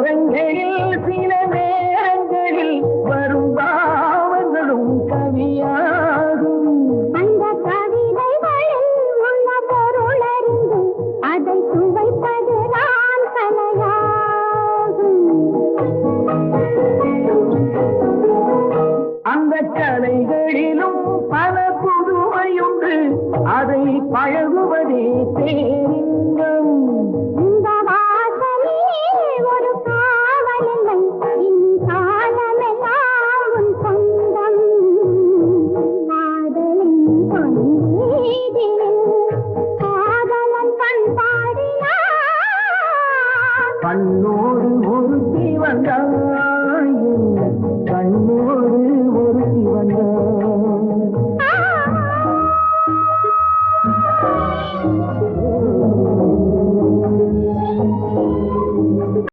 ஓரங்களில் சில நேரங்களில் வரும் பாவங்களும் கவியாகும். அந்த கவிதைகளில் உள்ள பொருள் அறிந்து அதை சுவைப்பதுதான் கலையாகும். அந்த கலைகளிலும் பல புதுமையுண்டு, அதை பழகுவதே பேரின்பம். இந்த வாசலே ஒரு காவலில்லை, இக்காலமெல்லாம் உன் சொந்தம். காதலின் பொன்வீதியில் காதலன் பண்பாடினான். கண்ணோடு ஒருத்தி வந்தாய், கண்ணோடு